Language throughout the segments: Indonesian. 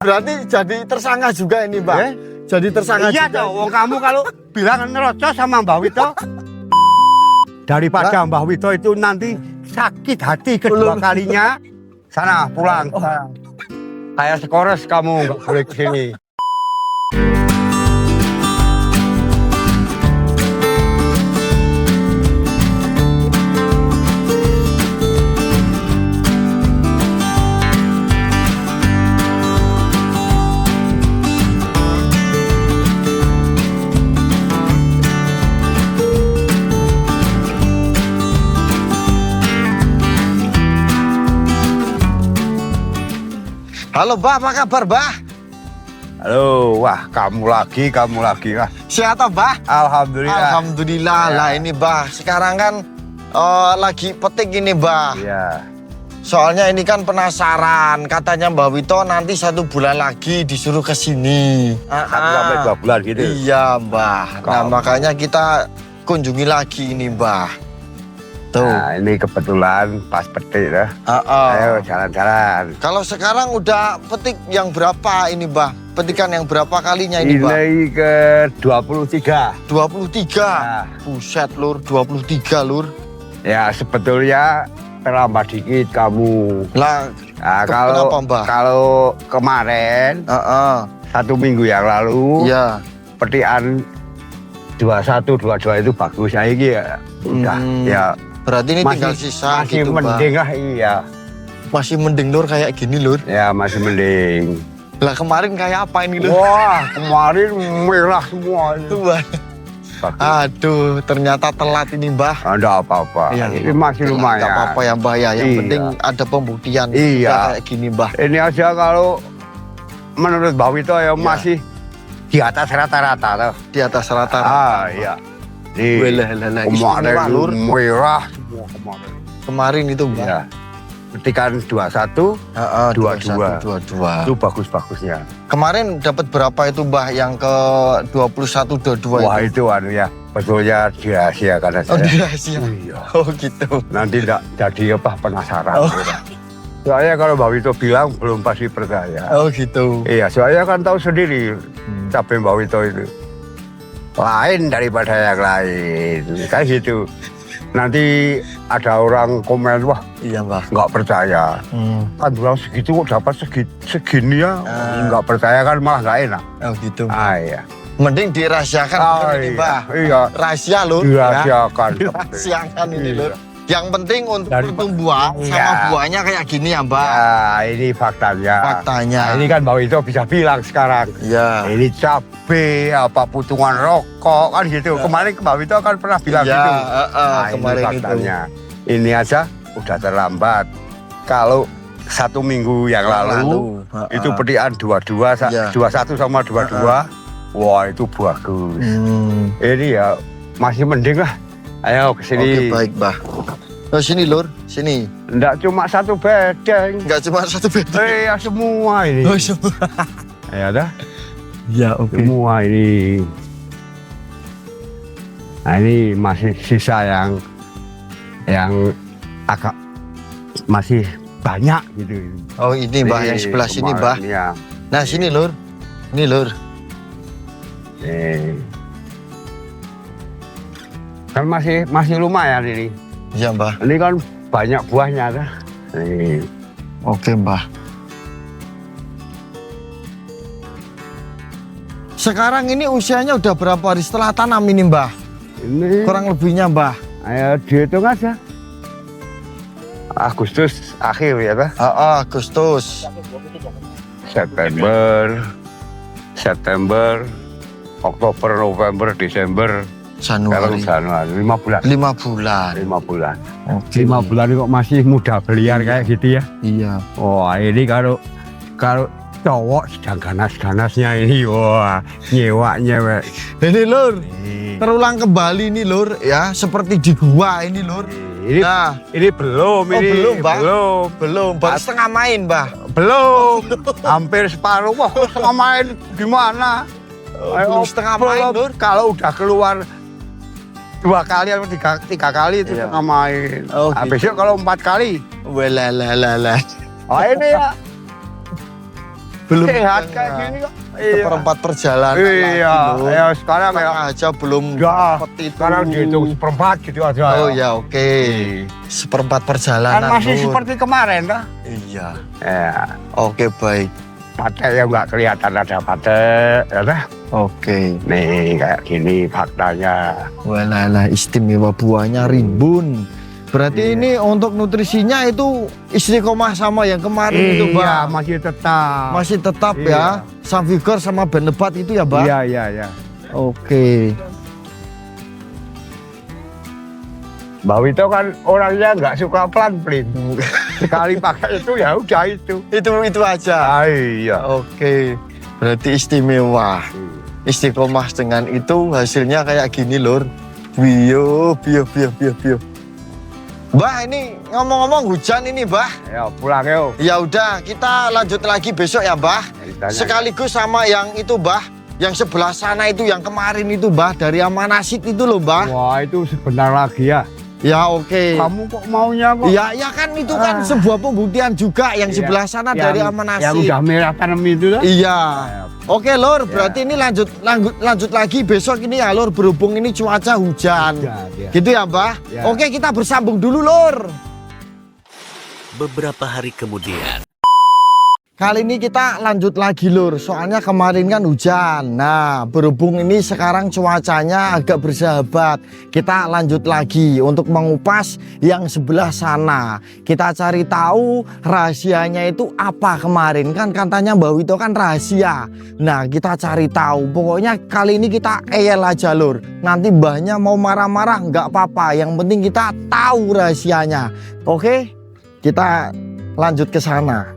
Berarti jadi tersangka juga ini, Mbak. Jadi tersangka iya juga. dong, kamu kalau bilang nerocos sama Mbah Wito, daripada Mbah Wito itu nanti sakit hati kedua kalinya, sana pulang. Kayak sekores kamu nggak boleh kesini. Halo, Mbak, apa kabar, Mbak? Halo, wah kamu lagi wah. Sehat, Mbak? Alhamdulillah. Alhamdulillah. Ya. Lah ini, Mbak, sekarang kan lagi petik ini, Mbak. Iya. Soalnya ini kan penasaran, katanya Mbak Wito nanti 1 bulan lagi disuruh ke sini. 1 sampai 2 bulan gitu. Iya, Mbak. Nah, makanya kita kunjungi lagi ini, Mbak. Tuh. Nah, ini kebetulan pas petik ya. Ayo jalan-jalan. Kalau sekarang udah petik yang berapa ini, Mbak? Petikan yang berapa kalinya ini, Mbak? Ini ke 23. 23. Nah. Buset, Lur, 23, Lur. Ya sebetulnya terlambat dikit kamu. Lah, Nah, kenapa, Mbak? kalau kemarin 1 minggu yang lalu Iya. petikan 21, 22 itu bagus. Nah, ini ya udah ya. Berarti ini tinggal sisa masih gitu, mending Mbak. lah, iya. Masih mending, Lur, kayak gini, Lur. Ya masih mending. Lah kemarin kayak apa ini, Lur? Wah kemarin merah semua. Tuh, Mbak. Bagus. Aduh, ternyata telat ini, Mbak. Ada apa-apa. Iya, Ini masih lumayan. Gak apa-apa ya, Mbak, ya. Yang Iya. penting ada pembuktian. Iya. Udah kayak gini, Mbak. Ini aja kalau menurut Mbak Wito ya masih di atas rata-rata tuh. Di atas rata-rata. Iya. Nih, Kemarin kemarin itu merah semua kemarin. Kemarin itu, Mbak. Iya. Petikan 21, 22. 22. Itu bagus-bagusnya. Kemarin dapat berapa itu, Mbak, yang ke 21, 22 Wah itu? itu anu ya, betulnya dirahasiakan aja. Oh, dirahasia. Iya. Oh, gitu. Nanti enggak jadi apa penasaran. Oh. Soalnya kalau Mbak Wito bilang belum pasti percaya. Oh, gitu. Iya, soalnya kan tahu sendiri cabai Mbak Wito itu lain daripada yang lain, kayak gitu. Nanti ada orang komen, wah Iya, Mbak. nggak percaya. Kan bilang segitu kok dapat segini ya, nggak percaya kan malah nggak enak. Oh, gitu. Ah iya. Mending dirahasiakan ini, Mbak. Iya. Rahasia, Lur. Dirahasiakan. Ya. Dirahasiakan ini, Iya. Lur. Yang penting untuk Dari- pertumbuhan sama Iya. buahnya kayak gini ya, Mbak. Nah, ini faktanya. Faktanya. Nah, ini kan Mbak Wito bisa bilang sekarang. Iya. Ini cabai, apa putungan rokok, kan gitu. Kemarin Mbak Wito kan pernah bilang Iya, gitu. kemarin ini itu. faktanya. Ini aja udah terlambat. Kalau 1 minggu yang lalu, itu petikan 22, Iya. 21 sama 22. Wah, itu bagus. Ini ya masih mending lah. Ayo ke Oke, sini. baik, Mbak. Oh, sini, Lur. Sini. Enggak cuma 1 bedeng. Enggak cuma 1 beda. Ya semua ini. Oh, semua. Ya dah. Ya, oke. Semua ini. Nah, ini masih sisa yang agak masih banyak gitu. Oh, ini, Mbak, yang sebelah sini, Mbak. Ya. Nah, sini, Lur. Ini, Lur. Kan masih lumayan ini. Iya, Mbak. Ini kan banyak buahnya dah. Nih. Oke, Mbak. Sekarang ini usianya udah berapa hari setelah tanam ini, Mbak? Ini Kurang lebihnya, Mbak. ayo dihitung aja. Agustus akhir ya dah. Agustus. September, Oktober, November, Desember, Januari. Januari, 5 bulan. 5 bulan. 5 bulan. Oke. 5 bulan kok masih muda beliar kayak gitu ya. Iya. Wah ini kalau cowok sedang ganas-ganasnya ini, wah nyewek. Ini, Lur. Terulang kembali ini, Lur, ya, seperti di gua ini, Lur. Ini Nah, ini belum, oh, ini belum, Mbak. belum, baru setengah main, Mbak. belum, hampir separuh. Wah setengah main gimana? Belum setengah main, belum. Lur. Kalau udah keluar 2 kali atau 3 kali itu Iya. setengah main. Oh, Nah, gitu. besok kalau 4 kali. Walah. Oh ini ya Belum sehat setengah. kayak gini kok. Iya. Seperempat perjalanan Iya, lagi, Lur. ya sekarang ya. Setengah aja belum Udah, dapet itu. sekarang dihitung seperempat gitu aja. Oh ya oke. Seperempat Kan perjalanan. masih Lur. seperti kemarin kan? Iya. Ya, Oke baik. patek ya nggak kelihatan ada patek, ya dah. Oke. Nih kayak gini faktanya. Walah istimewa buahnya rimbun. Berarti Iya. ini untuk nutrisinya itu istiqomah sama yang kemarin itu, Mbak. Iya, masih tetap. Masih tetap Iya. ya. Sang Vigor sama Ben Lebat itu ya, Mbak? Iya. Oke. Mbak Wito kan orangnya nggak suka pelan-pelin. Sekali pakai itu ya udah itu. Itu aja. Iya. Oke. Berarti istimewa. Istiqomah dengan itu hasilnya kayak gini, Lur. Bio. Mbak, ini ngomong-ngomong hujan ini, Mbah. Ya pulang yuk. Ya udah, kita lanjut lagi besok ya, Mbah. Ceritanya. Sekaligus sama yang itu, Mbah. Yang sebelah sana itu, yang kemarin itu, Mbah. Dari Amanasit itu loh, Mbah. Wah itu sebentar lagi ya. Ya oke. Kamu kok maunya kok? Ya kan itu kan sebuah pembuktian juga yang Iya. sebelah sana dari Amanasit. Yang udah merah tanam itu kan? Iya. Oke, Lur, berarti ini lanjut lagi besok ini ya, Lur, berhubung ini cuaca hujan. Ya. Gitu ya, Mbah? Ya. Oke, kita bersambung dulu, Lur. Beberapa hari kemudian. Kali ini kita lanjut lagi, Lur. Soalnya kemarin kan hujan. Nah, berhubung ini sekarang cuacanya agak bersahabat, kita lanjut lagi untuk mengupas yang sebelah sana. Kita cari tahu rahasianya itu apa kemarin. Kan katanya Mbak Wito kan rahasia. Nah, kita cari tahu. Pokoknya kali ini kita eyel aja, Lur. Nanti mbahnya mau marah-marah nggak apa-apa. Yang penting kita tahu rahasianya. Oke? Kita lanjut ke sana.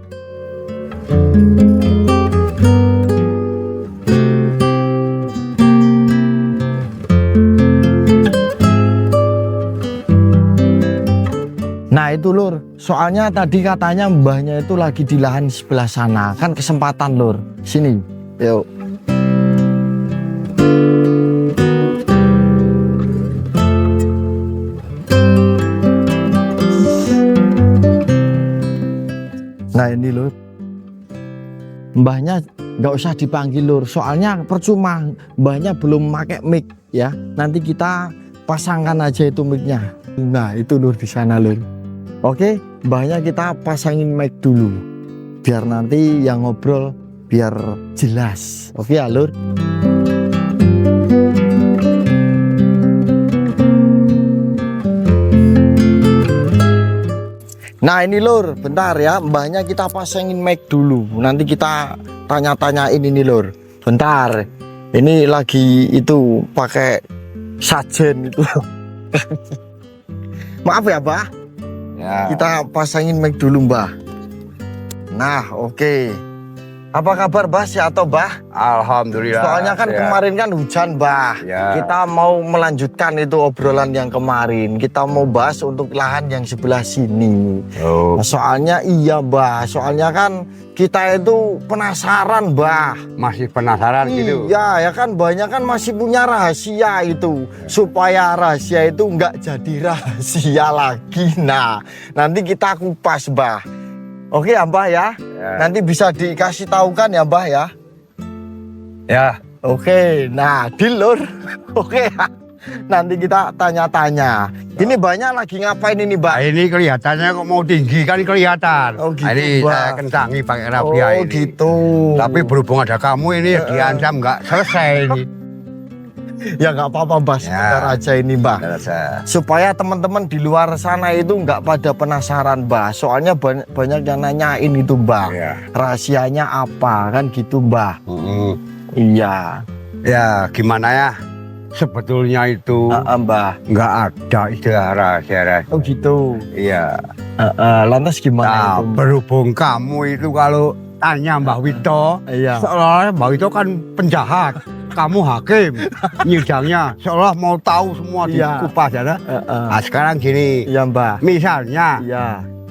Nah itu, Lur, soalnya tadi katanya mbahnya itu lagi di lahan sebelah sana. Kan kesempatan, Lur. Sini, yuk. Nah ini, Lur. Mbahnya nggak usah dipanggil, Lur. Soalnya percuma, mbahnya belum pakai mic ya. Nanti kita pasangkan aja itu micnya. Nah itu, Lur, di sana, Lur. Oke, mbahnya kita pasangin mic dulu. Biar nanti yang ngobrol biar jelas. Oke ya, Lur. Nah ini, Lur, bentar ya, mbahnya kita pasangin mic dulu. Nanti kita tanya-tanyain ini, Lur. Bentar, ini lagi itu pakai sajen itu. Maaf ya, Mbah. Ya. Kita pasangin mic dulu, Mbah. Nah, oke. Apa kabar, Mbah? Sehat atau, Mbah? Alhamdulillah. Soalnya kan sehat. kemarin kan hujan, Mbah. Ya. Kita mau melanjutkan itu obrolan yang kemarin. Kita mau bahas untuk lahan yang sebelah sini. Oh. Nah, soalnya iya, Mbah. Soalnya kan kita itu penasaran, Mbah. Masih penasaran gitu. Iya, ya kan banyak kan masih punya rahasia itu. Supaya rahasia itu nggak jadi rahasia lagi. Nah, nanti kita kupas, Mbah. Oke ya, Mbah ya. Ya. Nanti bisa dikasih tahu kan ya, Mbah ya. Ya. Oke, nah deal, Lur. Oke ya. Nanti kita tanya-tanya. Ini banyak lagi ngapain ini, Mbak? Nah, ini kelihatannya kok mau tinggi kan kelihatan. Oh, gitu, Nah, ini Mbak. saya kencangi pakai rapia Oh ini. gitu. Tapi berhubung ada kamu ini diancam nggak selesai ini. Ya nggak apa-apa, Mbak. Sebentar aja ini, Mbak. Selesai. Supaya teman-teman di luar sana itu nggak pada penasaran, Mbak. Soalnya banyak yang nanyain itu, Mbak. Ya. Rahasianya apa kan gitu, Mbak. Mm-mm. Iya. Ya gimana ya? Sebetulnya itu Mbak. nggak ada istilah rahasia. Oh gitu. Iya. Lantas gimana Nah, itu, Mbak? berhubung kamu itu kalau tanya Mbah Wito, Iya. seolah Mbah Wito kan penjahat, kamu hakim, nyidangnya seolah mau tahu semua Iya. dikupas ya. Nah sekarang gini, Iya, Mbak. misalnya Iya.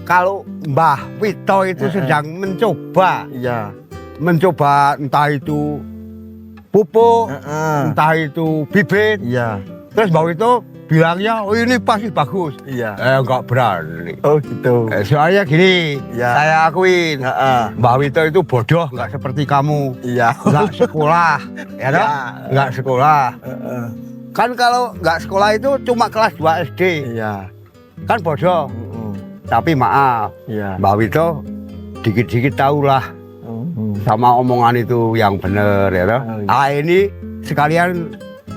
kalau Mbah Wito itu sedang mencoba Iya. entah itu pupuk, Heeh. entah itu bibit, Iya. terus Mbah Wito bilangnya, oh ini pasti bagus. Iya. Enggak berani. Oh gitu. Soalnya gini, Ya. saya akuin, Heeh. Mbak Wito itu bodoh, nggak seperti kamu. Iya. Nggak sekolah, ya toh? Ya. Nggak sekolah. Heeh. Kan kalau nggak sekolah itu cuma kelas 2 SD. Iya. Kan bodoh. Mm-mm. Tapi maaf, Iya. Mbak Wito dikit-dikit tahulah Mm-mm. sama omongan itu yang benar, ya toh? Oh, iya. Ini sekalian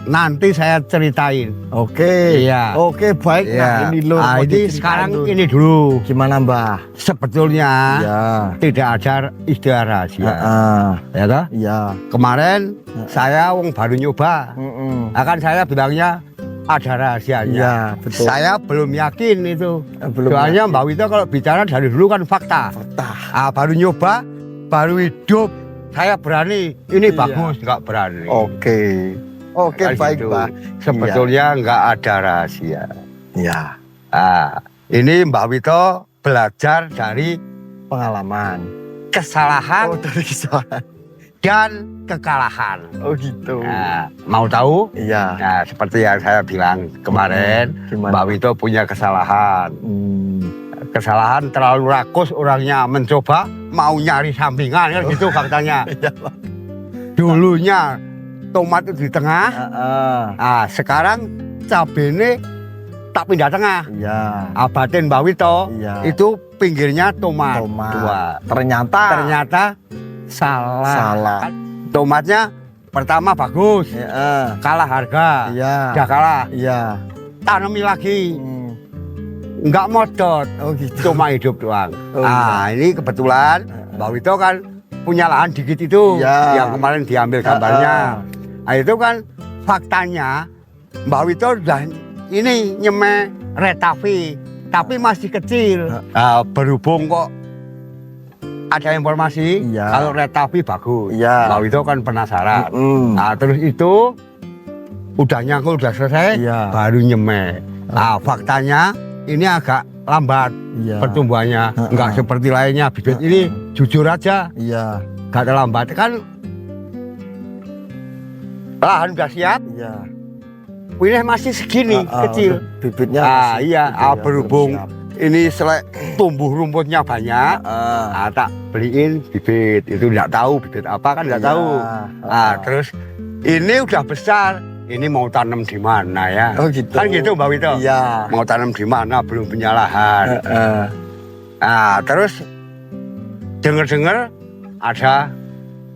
nanti saya ceritain. Oke. Iya. Oke, baik. Nah, ini Lur. mau ini diceritain, sekarang Lur. ini dulu. Gimana, Mbah? Sebetulnya Iya. tidak ada istilah rahasia. Heeh. Ya toh? Iya. Kemarin saya wong baru nyoba. Mm-mm. Akan saya bilangnya ada rahasianya. Iya, betul. Saya belum yakin itu. Belum Soalnya yakin. Mbak Wito kalau bicara dari dulu kan fakta. Baru nyoba, baru hidup. Saya berani. Ini Iya. bagus, nggak berani. Oke. Oke, Kan baik, gitu. Mbah. Sebetulnya nggak ada rahasia. Iya. Ini Mbak Wito belajar dari Pengalaman. kesalahan dari kesalahan. dan kekalahan. Oh, gitu. Nah, mau tahu? Iya. Nah, seperti yang saya bilang kemarin, Gimana? Mbak Wito punya kesalahan. Kesalahan terlalu rakus orangnya, mencoba mau nyari sampingan kan gitu faktanya. Iya, Dulunya tomat itu di tengah, sekarang cabene tak pindah tengah. Iya. Batin Mbak Wito Iya. itu pinggirnya tomat. Dua. Ternyata salah. Kan tomatnya pertama bagus, Iya. kalah harga, Iya. udah kalah, Iya. tanami lagi, nggak modot, Oh, gitu. cuma hidup doang. Oh, Ini kebetulan Mbak Wito kan punya lahan dikit itu, Iya. yang kemarin diambil gambarnya. Nah, itu kan faktanya Mbak Wito udah ini nyeme retavi, tapi masih kecil. Berhubung kok ada informasi Iya. kalau retavi bagus, Iya. Mbak Wito kan penasaran. Mm-mm. Terus itu udah nyangkul, udah selesai, Iya. baru nyeme. Faktanya ini agak lambat Iya. pertumbuhannya, nggak seperti lainnya. Bibit ini jujur aja, Iya. nggak terlambat. Kan lahan udah siap, Iya. ini masih segini kecil. Bibitnya masih Iya, gitu ya, berhubung belum siap. ini tumbuh rumputnya banyak, tak beliin bibit. Itu nggak tahu bibit apa kan nggak Iya. tahu. Terus ini udah besar, ini mau tanam di mana ya? Oh, gitu. Kan gitu Mbak Wito. Iya. Mau tanam di mana belum punya lahan. Terus dengar-dengar ada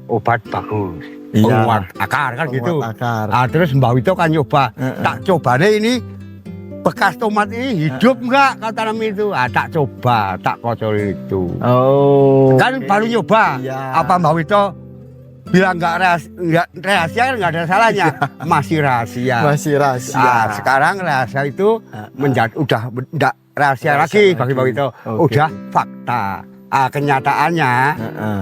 obat bagus, Iya. penguat akar kan gitu. Penguat akar. Terus Mbak Wito kan nyoba, tak coba deh ini bekas tomat ini hidup nggak kata tanam itu. Tak coba, tak kocorin itu. Oh. Kan baru nyoba. Iya. Apa Mbak Wito bilang nggak rahasia kan nggak ada salahnya. Masih rahasia. Masih rahasia. Sekarang rahasia itu menjadi udah tidak rahasia lagi bagi Mbak Wito. Oke. Udah fakta. Kenyataannya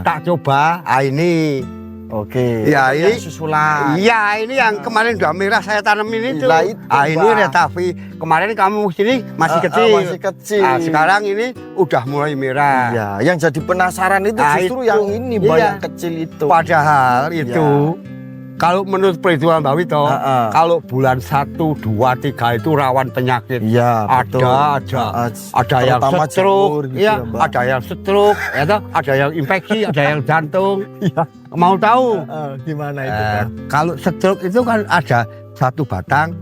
tak coba. Ini. Oke. Ya, Yang ini susulan. Iya, ini yang kemarin udah merah saya tanemin itu. Lah, itu, Ini Bang. retavi. Kemarin kamu sini masih kecil. Masih kecil. Sekarang ini udah mulai merah. Iya, yang jadi penasaran itu justru itu. yang ini, Mbak, Iya. yang kecil itu. Padahal itu kalau menurut perhitungan Mbak Wito, kalau bulan 1, 2, 3 itu rawan penyakit. Iya, betul. Ada yang Terutama stroke, jamur gitu ya, ya, Mbak. ada yang stroke, ya toh, ada yang infeksi, ada yang jantung. Iya. Mau tahu? Gimana itu, Pak? Kalau stroke itu kan ada satu batang,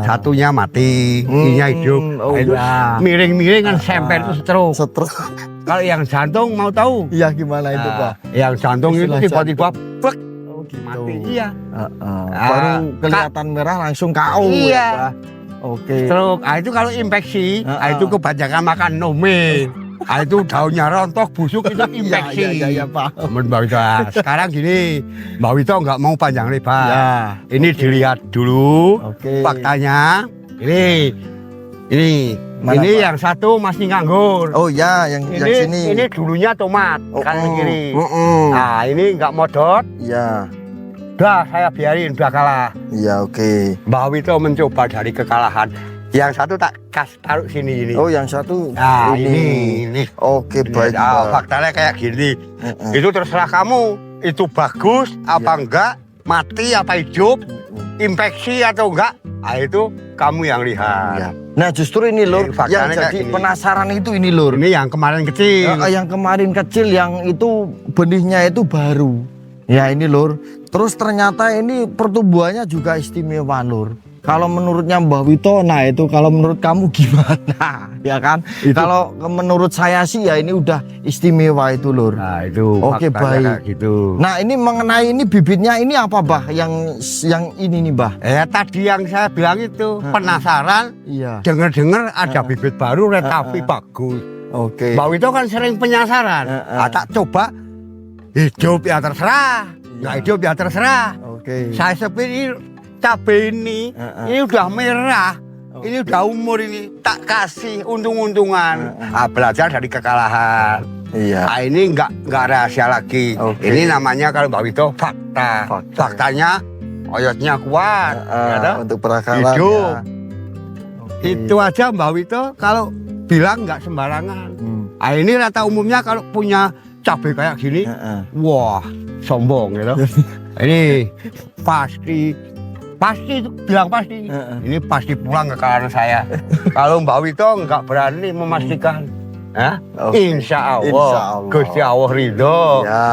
satunya mati, ininya hidup. Oh, Itu iya. miring-miring kan sampai itu stroke. Stroke. Kalau yang jantung mau tahu? Iya, gimana itu, Pak? Yang jantung itu Istilah tiba-tiba plek, Oh, gitu. mati. Iya. Baru kelihatan merah langsung KO. Iya. Ya, Pak? Oke. Stroke. Itu kalau infeksi, itu kebanyakan makan nome. Itu daunnya rontok, busuk itu infeksi. Iya, paham. Mbak Wito, sekarang gini, Mbak Wito nggak mau panjang lebar. Ya. Ini dilihat dulu Oke. faktanya. Ini Mana, Pak? yang satu masih nganggur. Oh ya, yang sini. Ini dulunya tomat, kanan kiri. Nah, Ini nggak modot. iya. Udah saya biarin, udah kalah. Iya, oke. Mbak Wito mencoba dari kekalahan. Yang satu tak taruh sini ini. Oh, yang satu ini. Oke, baik. Pak. Faktanya kayak gini. Itu terserah kamu. Itu bagus apa enggak? Mati apa hidup? Infeksi atau enggak? itu kamu yang lihat. Ya. Nah justru ini lur, Ini faktanya yang kayak jadi gini. penasaran itu ini lur. Ini yang kemarin kecil. Yang kemarin kecil yang itu benihnya itu baru. Ya ini lur. Terus ternyata ini pertumbuhannya juga istimewa lur. Kalau menurutnya Mbah Wito, nah itu kalau menurut kamu gimana? Ya kan? Kalau menurut saya sih ya ini udah istimewa itu lur. Nah itu Oke, faktanya baik. kayak gitu. Nah ini mengenai ini bibitnya ini apa Bah? Yang ini nih Bah? Tadi yang saya bilang itu penasaran, Iya. denger-denger ada bibit baru Retafi bagus. Oke. Mbak Wito kan sering penasaran. Tak coba hidup ya terserah, nggak hidup ya terserah. Oke. Saya seperti cabai ini udah merah, ini udah umur ini, tak kasih untung-untungan. Belajar dari kekalahan. Iya. Nah, ini nggak rahasia lagi. Oke. Ini namanya kalau Mbak Wito fakta. Fakta. Faktanya oyotnya kuat. ya toh? Untuk perakaran. Hidup. Oke. Itu aja Mbak Wito kalau bilang nggak sembarangan. Nah, ini rata umumnya kalau punya cabai kayak gini, wah sombong gitu. Ini pasti bilang pasti. Ini pasti pulang ke kalangan saya. Kalau Mbak Wito nggak berani memastikan. Oke. Insya Allah, Insya Allah. Gusti Allah ridho. Ya.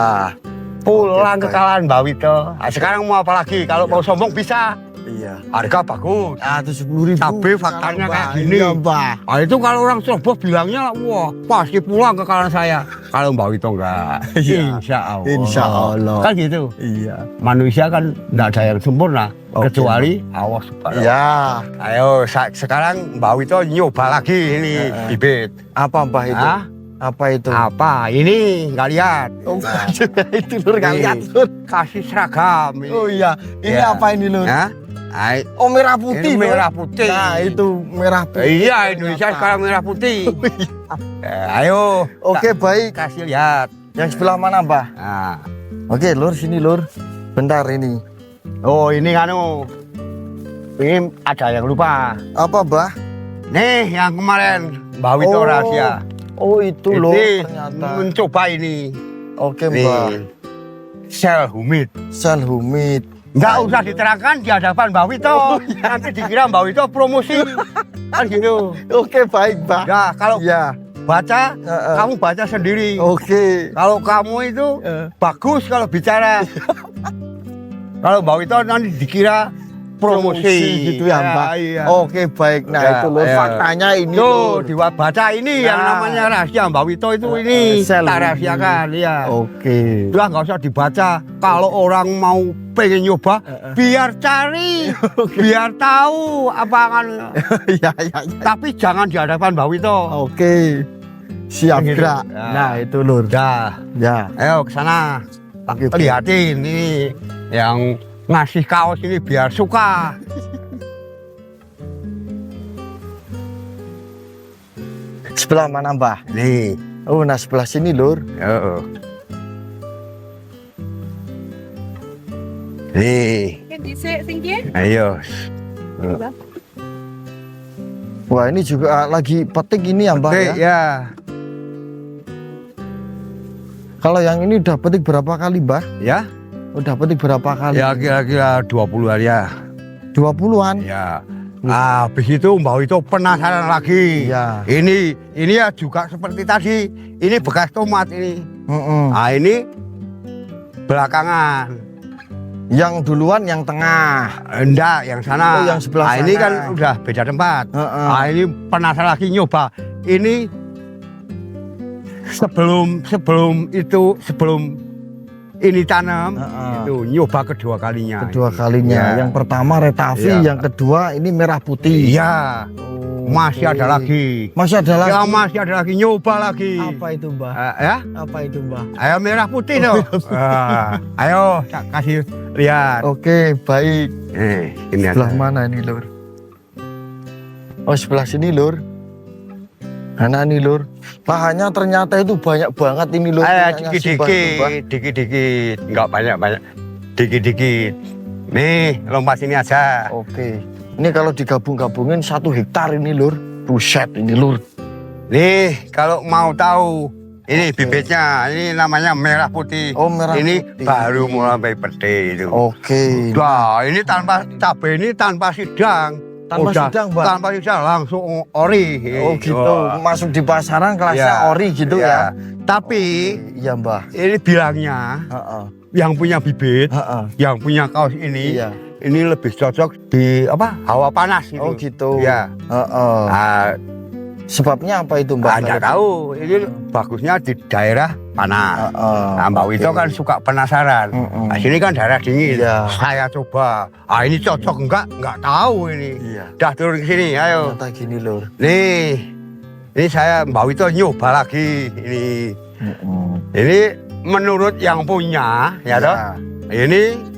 Pulang Oke, ke kalangan Mbak Wito. Nah, sekarang mau apa lagi? Kalau mau sombong bisa. Iya. Harga bagus. Itu 10.000. Cabai faktanya kayak gini. Iya, Mbah. Nah, itu kalau orang Surabaya bilangnya, wah pasti pulang ke kalangan saya. Kalau Mbak Wito enggak, Iya. Insya Allah. Insya Allah. Kan gitu. Iya. Manusia kan enggak ada yang sempurna, Oke, kecuali Allah Subhanahu. Ya. Ayo, sekarang Mbak Wito nyoba lagi ini bibit. Apa Mbah itu? Hah? Apa itu? Apa? Ini nggak lihat. Oh, itu lur kali lihat lur. Kasih seragam. Ini. Oh iya. Ini Ya. apa ini lur? Hah? Ay, Oh merah putih. ini Lur. merah putih. Nah itu merah putih. Iya, Indonesia Ternyata. sekarang merah putih. Ayo. Oke baik. Kasih lihat. Yang sebelah mana Mbah? Nah. Oke lur sini lur. Bentar ini. Oh ini anu. Ini ada yang lupa. Apa Mbah? Nih yang kemarin Mbak Wito rahasia. Oh itu loh Ini ternyata. mencoba ini. Oke Mbah. Nih. Sel humid. Sel humid. Nggak usah diterangkan di hadapan Mbak Wito. Nanti dikira Mbak Wito promosi. Kan gitu. Oke baik Mbah. Ya kalau Ya. baca, Heeh. kamu baca sendiri. Oke. Kalau kamu itu bagus kalau bicara. Kalau Mbak Wito nanti dikira promosi gitu ya Mbak. Iya. Oke baik. Nah Ya, itu lur ya. faktanya ini Tuh, lur. baca ini yang Nah. namanya rahasia Mbak Wito itu ini. sel Tak ini. rahasiakan, ya. Oke. Udah nggak usah dibaca. Kalau orang mau pengen nyoba, biar cari, biar tahu apa kan. Ya ya ya. Tapi jangan di hadapan Mbak Wito. Oke. Siap Gitu. gerak. Ya. Nah itu lur. Udah, Ya. ayo ke sana. Oke, Lihatin ini yang ngasih kaos ini biar suka. Sebelah mana Mbah? Nih, Oh nah sebelah sini lur. nih, Kan dhisik sing ki. ayo. Wah ini juga lagi petik ini ya Mbah Oke, ya. ya. Kalau yang ini udah petik berapa kali Mbah? Ya, Udah petik berapa kali? ya kira-kira 20 hari ya. 20-an. Ya. Habis itu Mbak Wito penasaran lagi. Iya. Ini ya juga seperti tadi. Ini bekas tomat ini. Nah ini belakangan. Yang duluan yang tengah. Enggak, yang sana. Oh, yang sebelah Nah, ini sana. kan udah beda tempat. Nah, ini penasaran lagi nyoba. Ini sebelum ini tanam, itu nyoba kedua kalinya. Kedua kalinya. Ya. Yang pertama Retafi, Iya. yang kedua ini merah putih. Iya, masih Oke. ada lagi. Masih ada lagi. Ya masih ada lagi, nyoba lagi. Apa itu Mbah? Ya, Apa itu Mbah? ayo merah putih tuh. Ayo, tak kasih lihat. Oke baik. Ini Sebelah ada. mana ini lur? Oh sebelah sini lur. Mana nih lur? Lahannya ternyata itu banyak banget ini lur. punyanya si Mbah itu, Mbah. Dikit-dikit, nggak banyak-banyak, dikit-dikit. Nih, lompat sini aja. Oke. Ini kalau digabung-gabungin 1 hektar ini lur. Buset ini lur. Nih, kalau mau tahu Ini bibitnya, ini namanya merah putih. Oh, merah ini putih. baru mulai pete itu. Oke. Wah, ini tanpa cabai ini tanpa sidang. Tanpa sidang, Mbak? Tanpa sidang langsung ori. Oh gitu, Wah. masuk di pasaran kelasnya ori gitu ya? Tapi Iya Mbah. ini bilangnya Heeh. yang punya bibit, Heeh. yang punya kaos ini, Iya. ini lebih cocok di apa? Hawa panas gitu. Oh gitu. Ya. Heeh. Ah, Sebabnya apa itu Mbak? Anda tahu, ini bagusnya di daerah panas. Nah, Mbak Wito kan suka penasaran. Nah, sini kan daerah dingin. Iya. Saya coba. Ah, ini cocok enggak tahu ini. Iya. Dah turun ke sini, ayo. Ternyata gini lur. Nih, ini saya Mbak Wito nyoba lagi. Ini menurut yang punya, ya toh. Ini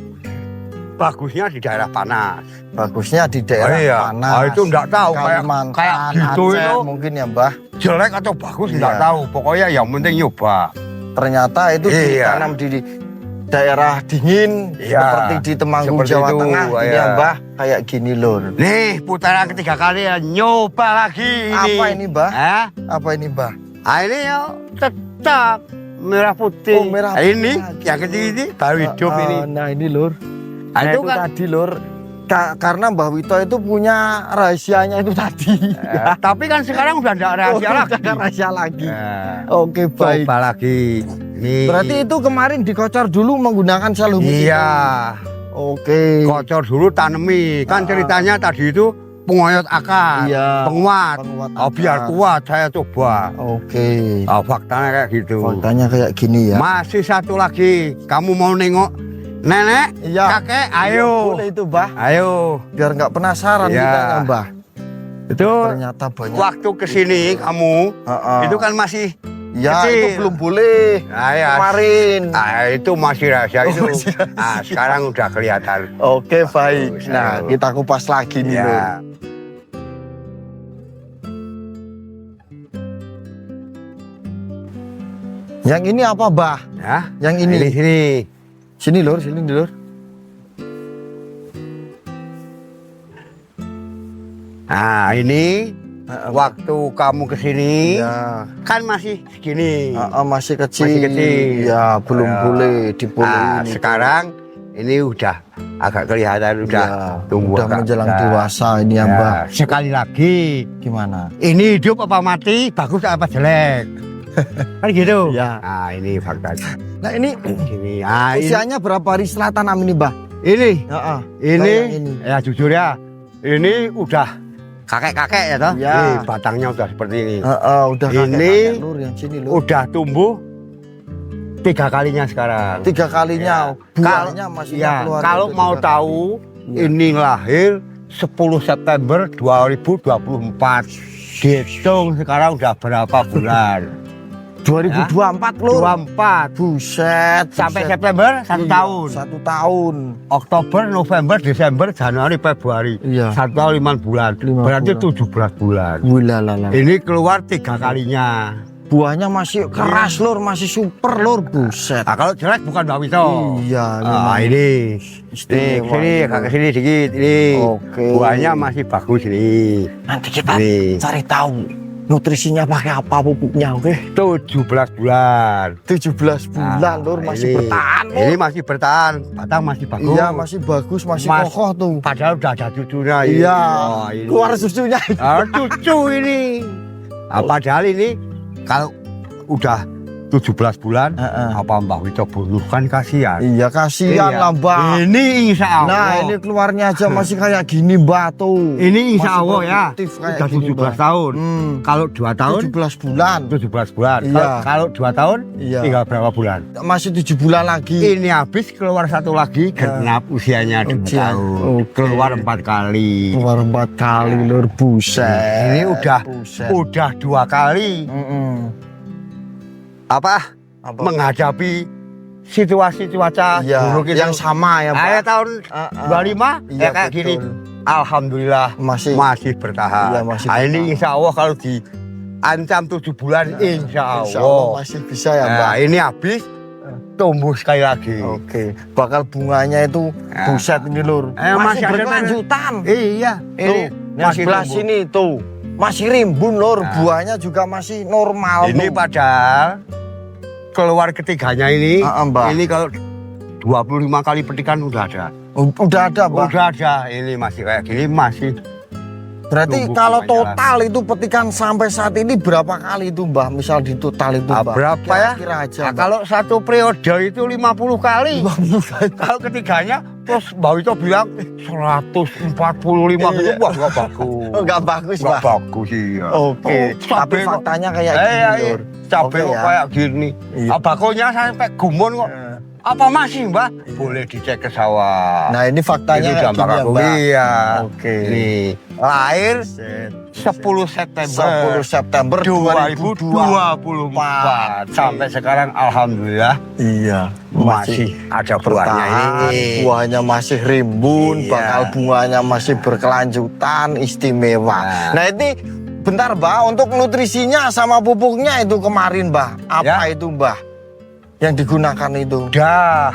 bagusnya di daerah panas. Bagusnya di daerah Oh, iya. panas. Ah, itu enggak tahu Kalimantan, kayak gitu Aceh itu. mungkin ya Mbah. Jelek atau bagus enggak Iya. tahu. Pokoknya yang penting nyoba. Ternyata itu Iya. ditanam di daerah dingin Iya. seperti di Temanggung Seperti Jawa itu, Tengah ini iya. ya Mbah. Kayak gini lur. Nih, putaran ketiga kali ya, nyoba lagi ini. Apa ini Mbah? Hah? Apa ini Mbah? Ah, ini ya tetap merah putih. Oh, merah Ah, putih ini lagi. yang kecil ini baru hidup ini. Nah ini lur. Ah, Nah, itu itu kan tadi lur. Karena Mbah Wito itu punya rahasianya itu tadi. tapi kan sekarang udah enggak rahasia Oh, lagi. udah rahasia lagi. Nah, Oke baik. coba lagi. Nih. Berarti itu kemarin dikocor dulu menggunakan sel humus itu? Iya. Oke. Kocor dulu tanemi. Kan ceritanya tadi itu pengoyot akar. Iya. Penguat. Penguat Oh, biar akar. kuat saya coba. Oke. Oh, faktanya kayak gitu. Faktanya kayak gini ya. Masih satu lagi. Kamu mau nengok nenek, Iya. kakek, Iya, ayo. boleh itu Mbah. Ayo. Biar nggak penasaran Iya. kita ya Mbah. Itu Ternyata banyak. waktu kesini kamu, Heeh. itu kan masih Ya kecil. itu belum boleh. Nah, ya. Kemarin. Ah, itu masih rahasia itu. masih rahasia. Ah, sekarang udah kelihatan. Oke baik. Bagus, Nah ayo. kita kupas lagi nih Lur. Ya. Yang ini apa Mbah? Ya. Yang ini. Sini. Sini Lur, sini Lur. Nah, ini waktu kamu kesini Ya. kan masih segini. Masih kecil. Masih kecil. Ya belum Ya. boleh dibolehin. Nah, sekarang ini udah agak kelihatan udah tumbuh udah agak menjelang besar. dewasa ini ya Mbah. Sekali lagi, Gimana? ini hidup apa mati, bagus apa jelek? Kan gitu. Ya. Nah, ini faktanya. Nah ini Ini, ah, ini, usianya berapa hari setelah tanam ini Mbah? ini, Heeh. ini, Kayak ini. ya jujur ya, ini udah kakek-kakek ya toh. Ya. Ini batangnya udah seperti ini. Udah Ini kakek-kakek, Lur yang sini Lur. Udah tumbuh 3 kalinya sekarang. 3 kalinya Ya. buahnya masih Ya, keluar. kalau itu mau 3 tahu, Ya. ini lahir 10 September 2024. Dihitung sekarang udah berapa bulan? 2024 Lur. 24. Buset. Sampai buset. September 1 Iya, tahun. 1 tahun. Oktober, November, Desember, Januari, Februari. Iya. 1 tahun 5 bulan. 5 Berarti bulan. 17 bulan. Wilalala. Ini keluar 3 kalinya. Buahnya masih keras Lur, masih super Lur. Buset. Nah, kalau jelek bukan Mbak Wito. Iya, Ah, memang ini. istimewa Sini, ini, agak Lur. sini dikit. Ini. Oke. Buahnya masih bagus ini. Nanti kita Ini. cari tahu nutrisinya pakai apa pupuknya, oke? 17 bulan. 17 bulan Lur, masih ini. bertahan Lur. Ini masih bertahan. Batang masih bagus. Iya, masih bagus, masih Mas- kokoh tuh. Padahal udah ada cucunya ini. Iya. Oh, ini. Keluar susunya. Cucu ini. Nah, padahal ini kalau udah 17 bulan, Heeh. apa Mbak Wito bunuh kan kasihan. Iya, kasihan Iya. lah, Mbak. Ini insya Allah. Nah, ini keluarnya aja masih kayak gini, Mbak tuh. Ini insya Masih Allah ya. produktif kayak Udah gini, 17 Mbak. tahun. Kalau 2 tahun, 17 bulan. 17 bulan. Iya. Kalau 2 tahun, Iya. tinggal berapa bulan? Masih 7 bulan lagi. Ini habis keluar satu lagi, genap usianya 2 Ujian. tahun. Oke. Keluar 4 kali. Keluar 4 kali, Lur. Buset. Ini udah Buset. udah 2 kali apa menghadapi situasi cuaca Iya, buruk itu. yang sama ya, Mbak. Ayah tahun 25 Iya, kayak betul. gini. Alhamdulillah Masih. bertahan. Iya, masih Nah, ini bertahan. insya Allah kalau diancam 7 bulan insya Insya Allah Allah. masih bisa ya, Mbak. Nah, ini habis tumbuh sekali lagi. Oke, bakal bunganya itu Ya. buset ini Lur. Masih ada berkelanjutan. Iya, Tuh, ini yang masih sebelah tumbuh. sini tuh masih rimbun Lur, Nah. buahnya juga masih normal. Ini tuh. padahal keluar ketiganya ini, Mbah. ini kalau 25 kali petikan udah ada. Udah ada, Mbah. Udah ada, ini masih kayak gini masih. Berarti tumbuh kalau kebanyakan. total itu petikan sampai saat ini berapa kali itu, Mbah? Misal di total itu, Mbah. Berapa ya? Kira aja. Nah, kalau satu periode itu 50 kali. Kalau ketiganya, terus Mbak Wito bilang 145 gitu, wah nggak bagus. Oh, nggak bagus, Nggak Mbah. bagus iya. Oke, tapi cabai kok- faktanya kayak gini, iya. Lur. Cabai Oke, kok ya. kayak gini. Iya. Bakonya sampai gumun kok. Apa masih, Mbak? Boleh dicek ke sawah. Nah, ini faktanya Ini kayak gambar gini ya, aku. Mbah. Iya. Oke. Nih, lahir 10 September 10 September 2024 sampai sekarang alhamdulillah Iya, masih ada buahnya bertahan, ini. buahnya masih rimbun, Iya. bakal bunganya masih berkelanjutan, istimewa. Nah, ini bentar, Mbah, untuk nutrisinya sama pupuknya itu kemarin, Mbah. Apa itu, Mbah? Yang digunakan itu Udah,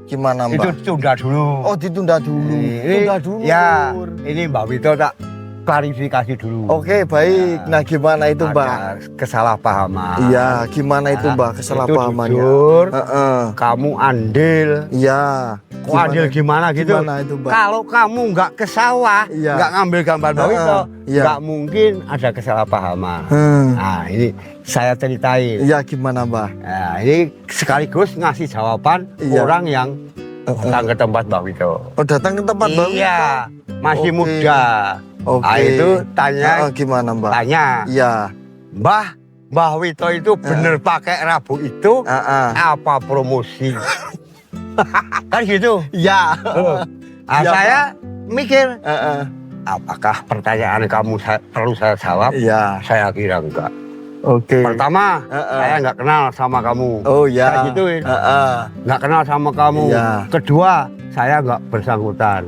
gimana, itu Mbah? tunda dulu. Oh, ditunda dulu. Tunda dulu. Ya, Lur. ini Mbak Wito tak klarifikasi dulu. Oke, baik. Nah, gimana itu, Mbah? Ada kesalahpahaman. Iya, gimana itu, Mbah, Itu kesalahpahamannya? jujur, Heeh. kamu andil. Iya. Kok andil gimana gitu? Gimana itu, Mbah? Kalau kamu nggak ke sawah, Iya. nggak ngambil gambar Mbak Wito, Iya. nggak mungkin ada kesalahpahaman. Nah, ini saya ceritain. Iya, gimana, Mbah? Nah, ini sekaligus ngasih jawaban Iya. orang yang datang ke tempat Mbak Wito. Oh, datang ke tempat Mbah Iya, masih Oke. muda. Oke. Nah, itu tanya, Gimana, Mbah? tanya, Iya. Mbah Wito itu bener pakai Rabu itu apa promosi? Kan gitu. Iya. Nah, Iya, saya mikir, Heeh. apakah pertanyaan kamu perlu saya jawab? Iya. Saya kira enggak. Oke. Pertama, saya nggak kenal sama kamu. Oh, iya. Saya gituin. Nggak kenal sama kamu. Iya. Kedua, saya nggak bersangkutan.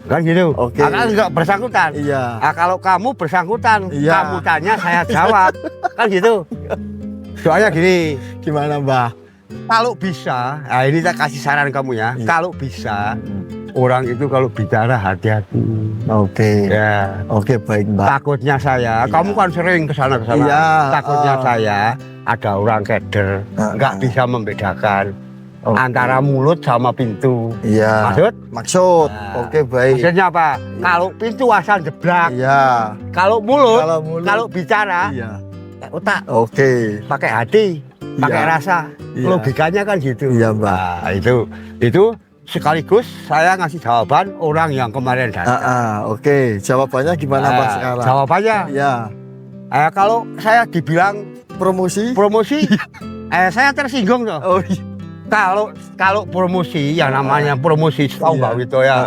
Kan gitu. Oke. Kan nggak bersangkutan. Iya. Nah, kalau kamu bersangkutan, Iya. kamu tanya saya jawab. Kan gitu. Soalnya gini, Gimana, Mbah? kalau bisa, nah ini saya kasih saran kamu ya. Iya. Kalau bisa, orang itu kalau bicara hati-hati. Oke. Ya. Oke, baik, Mbah. Takutnya saya, Iya. kamu kan sering ke sana. Iya, Takutnya saya ada orang keder, nggak bisa membedakan antara mulut sama pintu. Iya. Maksud? Nah, Oke, baik. Maksudnya apa? Kalau pintu asal jeblak, Iya. kalau mulut, mulut. kalau bicara, Iya. otak, Oke. pakai hati, pakai Iya. rasa. Iya. Logikanya kan gitu. Iya, Mbak. Nah, itu sekaligus saya ngasih jawaban orang yang kemarin datang. Oke. Jawabannya gimana, Mbah, sekarang? Jawabannya, Iya. kalau saya dibilang Promosi? promosi, saya tersinggung tuh. Oh, iya. Kalau promosi, yang namanya promosi, tahu Iya. Mbak Wito ya,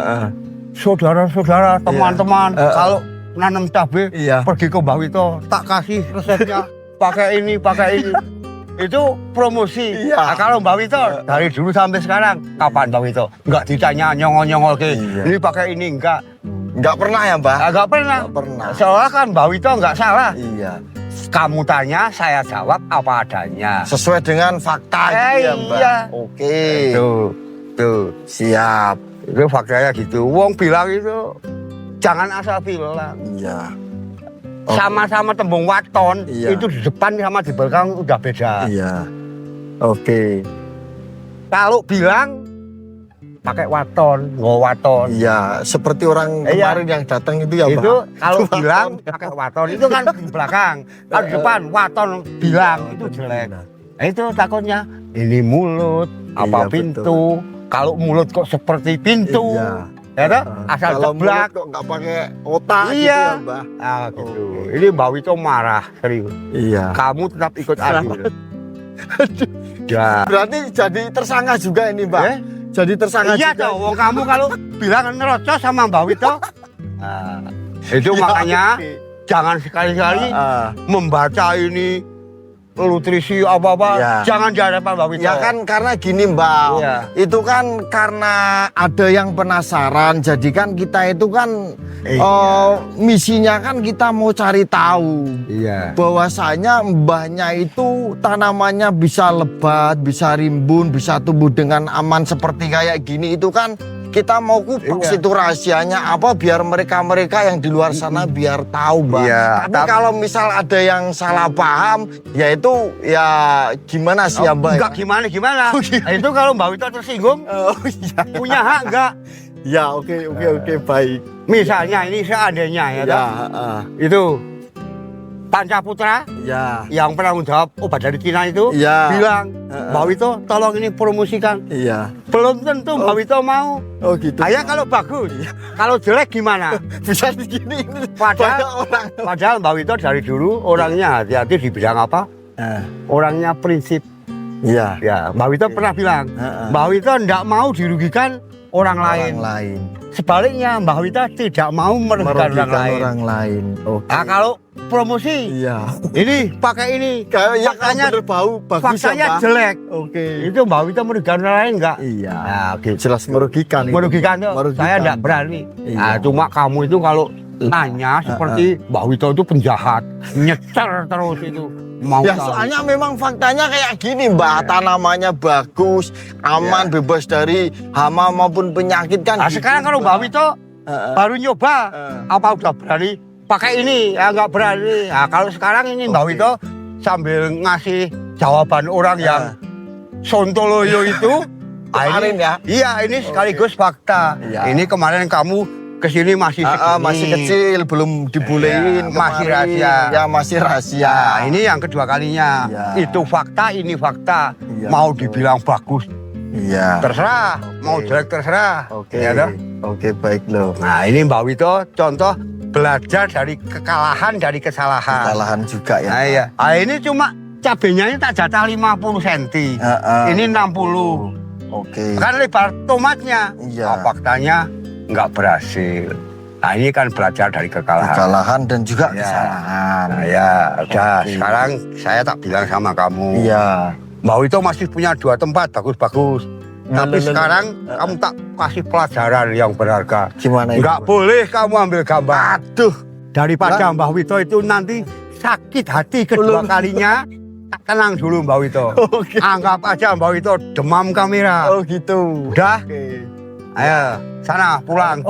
saudara-saudara, teman-teman, kalau nanam cabai, Iya. pergi ke Mbak Wito, tak kasih resepnya, pakai ini, pakai ini. Itu promosi. Iya. Nah, kalau Mbak Wito, dari dulu sampai sekarang, kapan Mbak Wito? Nggak ditanya nyongol-nyongol ke, Iya. ini pakai ini, enggak. Nggak pernah ya, Mbah? Nggak pernah. Nggak pernah. Soalnya kan Mbak Wito nggak salah. Iya. Kamu tanya, saya jawab apa adanya. Sesuai dengan fakta gitu ya, Mbah? Iya. Oke. Tuh. Siap. Itu faktanya gitu. Wong bilang itu jangan asal bilang. Iya. Oke. Sama-sama tembung waton, Iya. itu di depan sama di belakang udah beda. Iya. Oke. Kalau bilang pakai waton, nggak waton. Iya, seperti orang Iya. kemarin yang datang itu ya, Mbah. Itu kalau Waton. bilang pakai waton itu kan di belakang. Kalau di depan waton bilang itu jelek. Nah, itu takutnya ini mulut apa Iya, pintu. Kalau mulut kok seperti pintu. Iya. Ya toh? Asal Kalau jeblak. mulut kok nggak pakai otak gitu Iya. ya, Mbah. Ah, gitu. Oke. Ini Mbak Wito marah serius. Iya. Kamu tetap ikut adil. Ya. Berarti jadi tersangka juga ini, Mbah. Eh? Jadi tersangka Iya juga. toh, wong kamu kalau bilang nerocos sama Mbak Wito. Nah, itu Iya, makanya oke. jangan sekali-kali Ah, membaca ini nutrisi apa-apa, Iya. jangan di hadapan Mbak Wito. ya kan karena gini, Mbak. Iya. Itu kan karena ada yang penasaran. Jadi kan kita itu kan misinya kan kita mau cari tahu. Iya. Bahwasanya mbahnya itu tanamannya bisa lebat, bisa rimbun, bisa tumbuh dengan aman seperti kayak gini itu kan kita mau kupas itu rahasianya apa biar mereka-mereka yang di luar sana biar tahu, Mbah. Iya, Tapi kalau misal ada yang salah paham, ya itu ya gimana sih ya, Mbah? Enggak gimana. Itu kalau Mbak Wito tersinggung, Oh iya. punya hak enggak? Ya, oke, baik. Misalnya ini seandainya ya, Ya, itu Pancaputra ya. yang penanggung jawab obat dari Cina itu Ya. bilang, Mbak Wito tolong ini promosikan. Iya. Belum tentu Mbak Wito mau. Oh gitu. Ayah kalau bagus, kalau jelek gimana? Bisa begini. Padahal Mbak Wito dari dulu orangnya hati-hati di bidang apa? Orangnya prinsip. Iya. Ya, Mbak Wito pernah bilang, Mbak Wito tidak mau dirugikan orang lain. Sebaliknya Mbak Wito tidak mau merugikan orang lain. Oke. Nah, kalau promosi, Iya. ini pakai ini, Kayaknya faktanya berbau bagus faktanya ya, Pak? jelek. Oke. Itu Mbak Wito merugikan orang lain enggak? Iya. Nah, oke. Jelas merugikan. itu. Merugikan tuh, Merugikan. saya tidak berani. Iya. Nah, cuma kamu itu kalau nanya seperti Mbak Wito itu penjahat, nyecer terus itu. Mau Ya tahu. soalnya memang faktanya kayak gini, Mbak. Tanamannya bagus, aman, bebas dari hama maupun penyakit kan. Nah, gitu, sekarang kalau Mbak Wito baru nyoba, apa udah berani pakai ini? Ya nggak berani. Nah, kalau sekarang ini Mbak Wito sambil ngasih jawaban orang yang sontoloyo itu. Kemarin ya. Iya, ini sekaligus fakta. Iya. Ini kemarin kamu kesini masih segini. Masih kecil, belum dibolehin. Iya, masih kemarin. rahasia. Ya masih rahasia. Nah, ini yang kedua kalinya. Iya. Itu fakta, ini fakta. Iya, Mau betul. dibilang bagus, Iya. terserah. Mau jelek terserah. Oke. Ya, toh? Oke, baik loh. Nah, ini Mbak Wito contoh belajar dari kekalahan, dari kesalahan. Kesalahan juga ya. Nah, iya. Nah, ini cuma cabenya ini tak jatah 50 cm. Ini 60. Oke. Kan lebar tomatnya. Iya. Nah, faktanya nggak berhasil. Nah, ini kan belajar dari kekalahan. Kesalahan dan juga Iya. kesalahan. Nah, ya, udah. Oke. Sekarang saya tak bilang sama kamu. Iya. Mbak Wito masih punya 2 tempat bagus-bagus. Tapi Loh. sekarang kamu tak kasih pelajaran yang berharga. Gimana itu? Nggak boleh kamu ambil gambar. Aduh. Daripada Mbah Wito itu nanti sakit hati kedua kalinya, tenang dulu Mbah Wito. Oke. Anggap aja Mbah Wito demam kamera. Oh gitu. Udah, Oke. ayo sana pulang.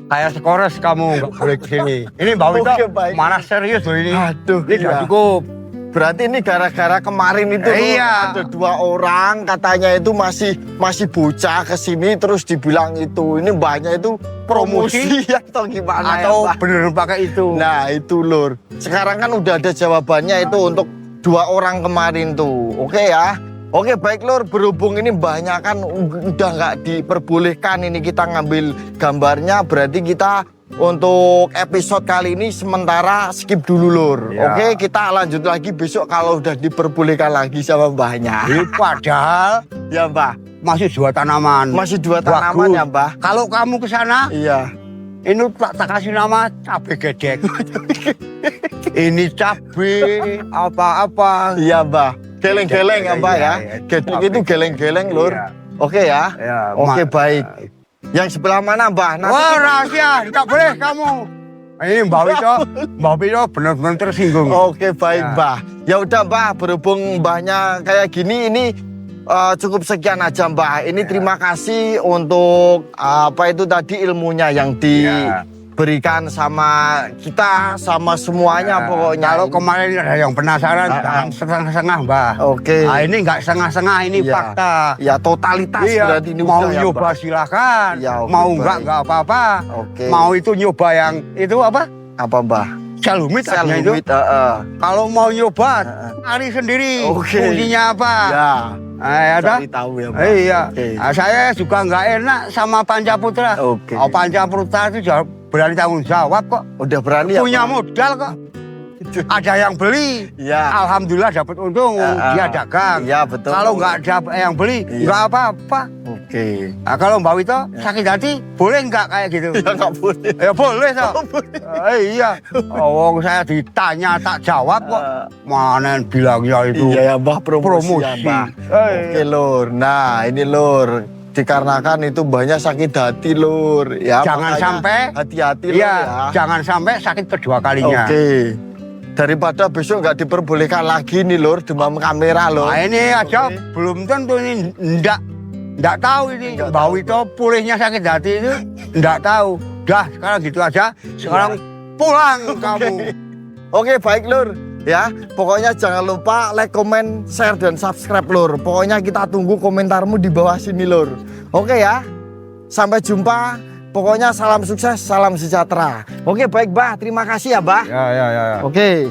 Kayak sekores kamu nggak boleh kesini. Ini Mbah Wito Oke, baik. marah serius loh ini. Aduh. Ini sudah iya. cukup. Berarti ini gara-gara kemarin itu Iya. ada 2 orang katanya itu masih bocah kesini terus dibilang itu ini mbaknya itu promosi atau gimana Atau ya, Pak? bener pakai itu. Nah itu lur. Sekarang kan udah ada jawabannya itu untuk 2 orang kemarin tuh. Oke ya. Oke baik lur, berhubung ini mbahnya kan udah nggak diperbolehkan ini kita ngambil gambarnya, berarti kita untuk episode kali ini sementara skip dulu lur. Ya. Oke kita lanjut lagi besok kalau udah diperbolehkan lagi sama mbahnya. Ini padahal Ya mbah, masih 2 tanaman. masih 2 Bagus. tanaman ya mbah. Kalau kamu ke sana, Iya. ini tak kasih nama cabai gedek. Ini cabai apa-apa. Iya mbah. Geleng-geleng ya mbah ya. Iya, Gedek itu geleng-geleng lur. Iya. Oke ya. Ya, Oke baik. Yang sebelah mana mbah? Nanti Wah, rahasia, tidak boleh kamu. Ini Mbak Wito benar-benar tersinggung. Oke baik Ya. mbah. Ya udah mbah, berhubung mbahnya kayak gini ini cukup sekian aja mbah. Ini terima kasih untuk apa itu tadi ilmunya yang diberikan sama kita sama semuanya pokoknya. Kalau kemarin ada yang penasaran, jangan setengah-setengah Mbak. Oke. Nah, ini nggak setengah-setengah, ini Iya. fakta. Ya totalitas berarti ini mau udah ya, nyoba Mbah. silakan, Ya, oke, mau baik. nggak apa-apa. Oke. Mau itu nyoba yang itu apa? Apa mbah? Selumit artinya itu. Selumit, Kalau mau nyoba, cari sendiri. Oke. Fungsinya apa? Ya. Ada? Cari tahu ya mbah. Iya. Oke. Nah, saya juga nggak enak sama Pancaputra. Oke. Oh, Pancaputra itu berani tanggung jawab kok. Udah berani ya Punya Mbah? modal kok. Ada yang beli. Iya. Alhamdulillah dapat untung. Dia dagang. Iya betul. Kalau nggak ada yang beli, Iya. nggak apa-apa. Oke. Nah, kalau Mbak Wito sakit hati, boleh nggak kayak gitu? Ya nggak boleh. Ya boleh toh. Oh, boleh. Iya. Oh, saya ditanya tak jawab kok. Mana yang bilangnya itu? Iya ya mbah promosi. Ya, Promosi. mbah. Oke lur. Nah ini lur. Dikarenakan itu banyak sakit hati lur. Ya. Jangan makanya sampai. hati-hati lur Iya. ya. Jangan sampai sakit kedua kalinya. Oke. Daripada besok nggak diperbolehkan lagi nih lur demam kamera lur. Nah, ini aja Oke. belum tentu ini ndak Nggak tahu ini Mbak Wito pulihnya sakit hati itu nggak tahu. Dah sekarang gitu aja. Sekarang pulang kamu. Oke, baik Lur. Ya, pokoknya jangan lupa like, comment, share, dan subscribe Lur. Pokoknya kita tunggu komentarmu di bawah sini Lur. Oke ya, sampai jumpa. Pokoknya salam sukses, salam sejahtera. Oke, baik Bah, terima kasih ya Bah. Ya. Oke.